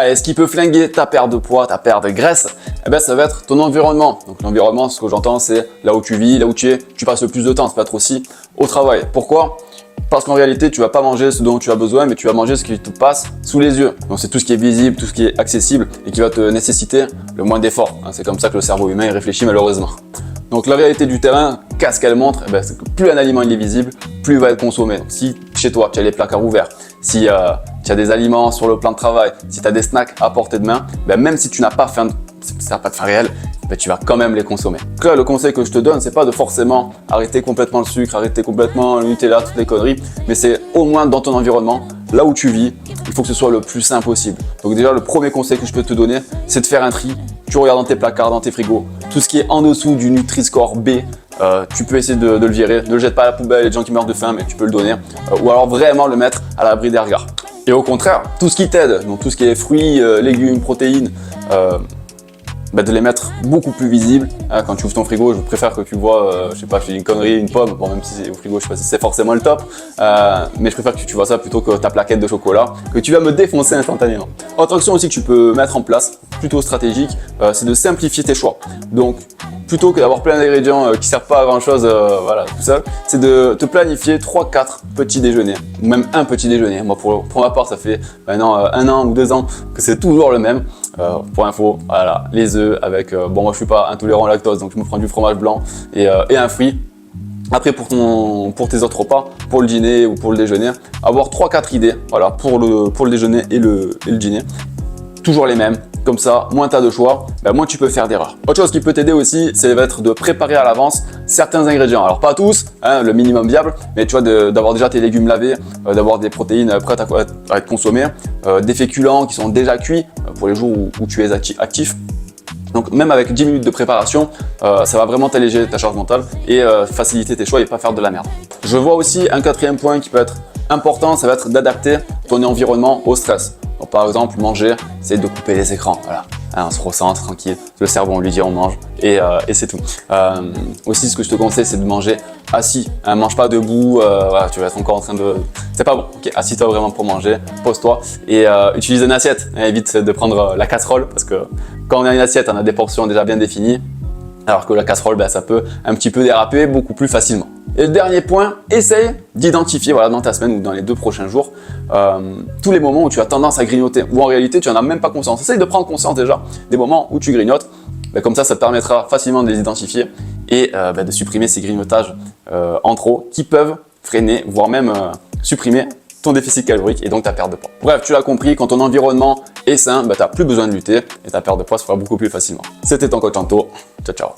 Allez, ce qui peut flinguer ta perte de poids, ta perte de graisse, eh ben, ça va être ton environnement. Donc l'environnement, ce que j'entends, c'est là où tu vis, là où tu es, tu passes le plus de temps. Ça peut être aussi au travail. Pourquoi? Parce qu'en réalité, tu vas pas manger ce dont tu as besoin, mais tu vas manger ce qui te passe sous les yeux. Donc c'est tout ce qui est visible, tout ce qui est accessible et qui va te nécessiter le moins d'efforts. C'est comme ça que le cerveau humain il réfléchit malheureusement. Donc la réalité du terrain, qu'est-ce qu'elle montre? Eh ben, c'est que plus un aliment il est visible, plus il va être consommé. Donc, si chez toi, tu as les placards ouverts, si tu as des aliments sur le plan de travail, si tu as des snacks à portée de main, ben, même si tu n'as pas faim, ça n'a pas de faim réelle, ben, tu vas quand même les consommer. Donc là, le conseil que je te donne, c'est pas de forcément arrêter complètement le sucre, arrêter complètement le Nutella, toutes les conneries, mais c'est au moins dans ton environnement, là où tu vis, il faut que ce soit le plus sain possible. Donc déjà, le premier conseil que je peux te donner, c'est de faire un tri. Tu regardes dans tes placards, dans tes frigos, tout ce qui est en dessous du Nutri-Score B, tu peux essayer de le virer. Ne le jette pas à la poubelle, les gens qui meurent de faim, mais tu peux le donner. Ou alors vraiment le mettre à l'abri des regards. Et au contraire, tout ce qui t'aide, donc tout ce qui est fruits, légumes, protéines, de les mettre beaucoup plus visibles. Quand tu ouvres ton frigo, je préfère que tu vois, je sais pas, je fais une connerie, une pomme, bon, même si c'est au frigo, je sais pas si c'est forcément le top, mais je préfère que tu vois ça plutôt que ta plaquette de chocolat, que tu vas me défoncer instantanément. Autre action aussi que tu peux mettre en place, plutôt stratégique, c'est de simplifier tes choix. Donc, plutôt que d'avoir plein d'ingrédients qui servent pas à grand chose, voilà, tout seul, c'est de te planifier 3-4 petits déjeuners, ou même un petit déjeuner. Moi, pour ma part, ça fait maintenant 1 an ou 2 ans que c'est toujours le même. Pour info, voilà, les œufs avec, bon, moi je suis pas intolérant au lactose, donc je me prends du fromage blanc et un fruit. Après, pour tes autres repas, pour le dîner ou pour le déjeuner, avoir 3-4 idées, voilà, pour le déjeuner et le dîner. Toujours les mêmes. Comme ça, moins tu as de choix, moins tu peux faire d'erreurs. Autre chose qui peut t'aider aussi, c'est de préparer à l'avance certains ingrédients. Alors pas tous, le minimum viable, mais tu vois, d'avoir déjà tes légumes lavés, d'avoir des protéines prêtes à être consommées, des féculents qui sont déjà cuits pour les jours où tu es actif. Donc même avec 10 minutes de préparation, ça va vraiment t'alléger ta charge mentale et faciliter tes choix et pas faire de la merde. Je vois aussi un 4e point qui peut être important, ça va être d'adapter ton environnement au stress. Donc, par exemple, manger, c'est de couper les écrans. Voilà, on se recentre tranquille. Le cerveau, on lui dit on mange et c'est tout. Aussi, ce que je te conseille, c'est de manger assis. Mange pas debout. Voilà, tu vas être encore en train de. C'est pas bon. Okay, assis-toi vraiment pour manger. Pose-toi et utilise une assiette. Évite de prendre la casserole parce que quand on a une assiette, on a des portions déjà bien définies. Alors que la casserole, ça peut un petit peu déraper beaucoup plus facilement. Et le dernier point, essaye d'identifier dans ta semaine ou dans les 2 prochains jours tous les moments où tu as tendance à grignoter ou en réalité tu n'en as même pas conscience. Essaye de prendre conscience déjà des moments où tu grignotes. Comme ça te permettra facilement de les identifier et de supprimer ces grignotages en trop qui peuvent freiner, voire même supprimer ton déficit calorique et donc ta perte de poids. Bref, tu l'as compris, quand ton environnement est sain, tu n'as plus besoin de lutter et ta perte de poids se fera beaucoup plus facilement. C'était ton coach Anto. Ciao, ciao.